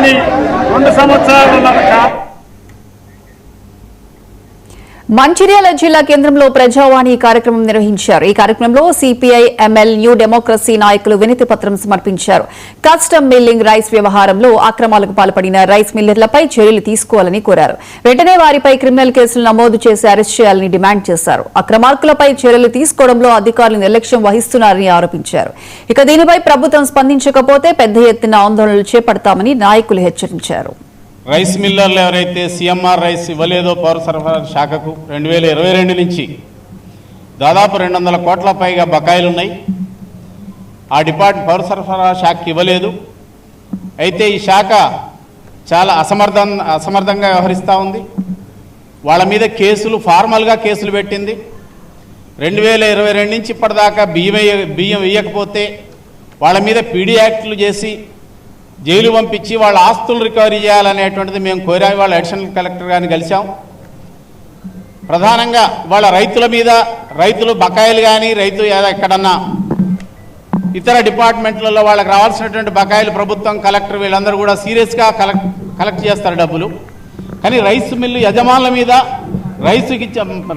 కానీ 2 సంవత్సరాల మంచిర్యాల జిల్లా కేంద్రంలో ప్రజావాణి కార్యక్రమం నిర్వహించారు. ఈ కార్యక్రమంలో సిపిఐ, ఎంఎల్, న్యూ డెమోక్రసీ నాయకులు వినతి పత్రం సమర్పించారు. కస్టమ్ మిల్లింగ్ రైస్ వ్యవహారంలో అక్రమాలకు పాల్పడిన రైస్ మిల్లర్లపై చర్యలు తీసుకోవాలని కోరారు. వెంటనే వారిపై క్రిమినల్ కేసులు నమోదు చేసి అరెస్ట్ చేయాలని డిమాండ్ చేశారు. అక్రమార్కులపై చర్యలు తీసుకోవడంలో అధికారులు నిర్లక్ష్యం వహిస్తున్నారని ఆరోపించారు. ఇక దీనిపై ప్రభుత్వం స్పందించకపోతే పెద్ద ఎత్తున ఆందోళనలు చేపడతామని నాయకులు హెచ్చరించారు. రైస్ మిల్లర్లు ఎవరైతే సిఎంఆర్ రైస్ ఇవ్వలేదో పౌర సరఫరా శాఖకు 2022 నుంచి దాదాపు 200 కోట్ల పైగా బకాయిలు ఉన్నాయి. ఆ పౌర సరఫరా శాఖకి ఇవ్వలేదు. అయితే ఈ శాఖ చాలా అసమర్థంగా వ్యవహరిస్తూ ఉంది. వాళ్ళ మీద కేసులు ఫార్మల్గా కేసులు పెట్టింది. 2022 నుంచి ఇప్పటిదాకా బియ్యం ఇవ్వకపోతే వాళ్ళ మీద పీడీ యాక్టులు చేసి జైలు పంపించి వాళ్ళ ఆస్తులు రికవరీ చేయాలనేటువంటిది మేము కోరాము. వాళ్ళ అడిషనల్ కలెక్టర్ గారిని కలిసాం. ప్రధానంగా వాళ్ళ రైతుల మీద రైతులు బకాయిలు కానీ రైతు ఎక్కడన్నా ఇతర డిపార్ట్మెంట్లలో వాళ్ళకి రావాల్సినటువంటి బకాయిలు ప్రభుత్వం కలెక్టర్ వీళ్ళందరూ కూడా సీరియస్గా కలెక్ట్ చేస్తారు డబ్బులు. కానీ రైస్ మిల్లు యజమానుల మీద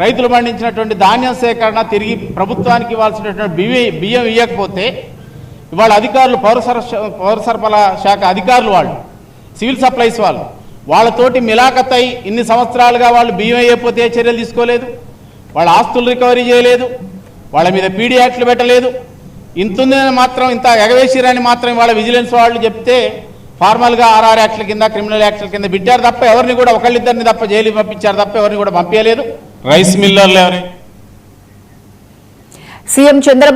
రైతులు పండించినటువంటి ధాన్యం సేకరణ తిరిగి ప్రభుత్వానికి ఇవ్వాల్సినటువంటి బియ్యం ఇవ్వకపోతే ఇవాళ అధికారులు పౌర సరఫరా శాఖ అధికారులు వాళ్ళు సివిల్ సప్లైస్ వాళ్ళతోటి మిలాఖతై ఇన్ని సంవత్సరాలుగా వాళ్ళు బియ్యం వేయకపోతే చర్యలు తీసుకోలేదు. వాళ్ళ ఆస్తులు రికవరీ చేయలేదు. వాళ్ళ మీద పీడీ యాక్ట్లు పెట్టలేదు. ఇంతుందని మాత్రం ఇంత ఎగవేసిరని మాత్రం ఇవాళ విజిలెన్స్ వాళ్ళు చెప్తే ఫార్మల్గా ఆర్ఆర్ యాక్ట్ల కింద క్రిమినల్ యాక్ట్ల కింద పెట్టారు తప్ప ఎవరిని కూడా ఒకళ్ళిద్దరిని తప్ప జైలు పంపించారు తప్ప ఎవరిని కూడా పంపించలేదు. రైస్ మిల్లర్లు ఎవరే సీఎం చంద్రబాబు